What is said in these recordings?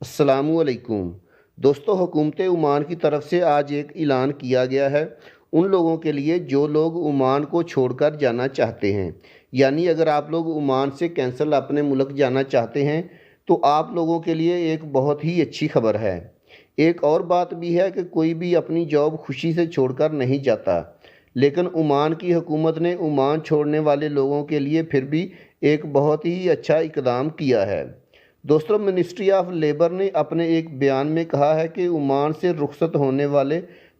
अस्सलामुअलैकुम दोस्तों, हुकूमत ओमान की तरफ से आज एक ऐलान किया गया है उन लोगों के लिए जो लोग ओमान को छोड़कर जाना चाहते हैं। यानी अगर आप लोग ओमान से कैंसिल अपने मुल्क जाना चाहते हैं तो आप लोगों के लिए एक बहुत ही अच्छी खबर है। एक और बात भी है कि कोई भी अपनी जॉब खुशी से छोड़कर नहीं जाता, लेकिन ओमान की हुकूमत ने ओमान छोड़ने वाले लोगों के लिए फिर भी एक बहुत ही अच्छा इक़दाम किया है। दोस्तों, मिनिस्ट्री ऑफ लेबर ने अपने एक बयान में कहा है कि ओमान से रुखसत होने वाले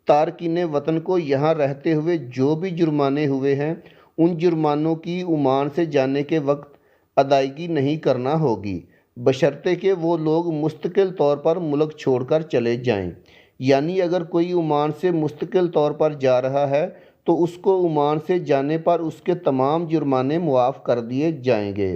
तारकीन वतन को यहाँ रहते हुए जो भी जुर्माने हुए हैं उन जुर्मानों की ओमान से जाने के वक्त अदायगी नहीं करना होगी, बशर्ते कि वो लोग मुस्तकिल तौर पर मुल्क छोड़कर चले जाएं। यानी अगर कोई ओमान से मुस्तकिल तौर पर जा रहा है तो उसको ओमान से जाने पर उसके तमाम जुर्माने मुआफ़ कर दिए जाएंगे।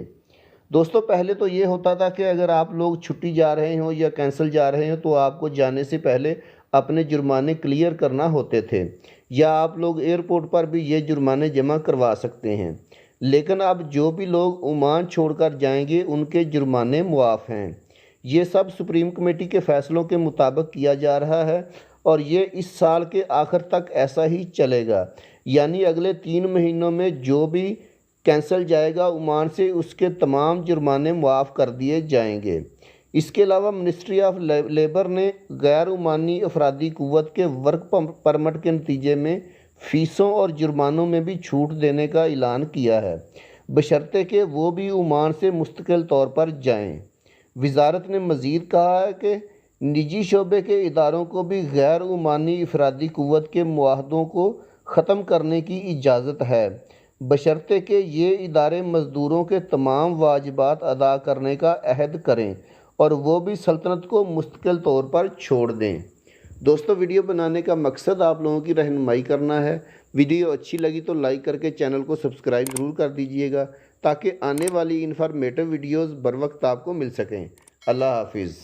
दोस्तों, पहले तो ये होता था कि अगर आप लोग छुट्टी जा रहे हो या कैंसिल जा रहे हो तो आपको जाने से पहले अपने जुर्माने क्लियर करना होते थे, या आप लोग एयरपोर्ट पर भी ये जुर्माने जमा करवा सकते हैं। लेकिन अब जो भी लोग ओमान छोड़कर जाएंगे उनके जुर्माने मुआफ़ हैं। ये सब सुप्रीम कमेटी के फ़ैसलों के मुताबिक किया जा रहा है और ये इस साल के आखिर तक ऐसा ही चलेगा। यानी अगले 3 महीनों में जो भी कैंसल जाएगा ओमान से उसके तमाम जुर्माने मुआफ़ कर दिए जाएंगे। इसके अलावा मिनिस्ट्री ऑफ लेबर ने गैर ओमानी अफरादी क़ुव्वत के वर्क परमिट के नतीजे में फ़ीसों और जुर्मानों में भी छूट देने का ऐलान किया है, बशर्ते कि वो भी ओमान से मुस्तकिल तौर पर जाएं। वजारत ने मज़ीद कहा है कि निजी शोबे के इदारों को भी गैर ओमानी अफरादी क़ुव्वत के मुआहदों को ख़त्म करने की इजाज़त है, बशर्ते कि ये इदारे मज़दूरों के तमाम वाजिबात अदा करने का अहद करें और वो भी सल्तनत को मुस्तकिल तौर पर छोड़ दें। दोस्तों, वीडियो बनाने का मकसद आप लोगों की रहनुमाई करना है। वीडियो अच्छी लगी तो लाइक करके चैनल को सब्सक्राइब ज़रूर कर दीजिएगा ताकि आने वाली इन्फॉर्मेटिव वीडियोज़ बर वक्त आपको मिल सकें। अल्लाह हाफिज़।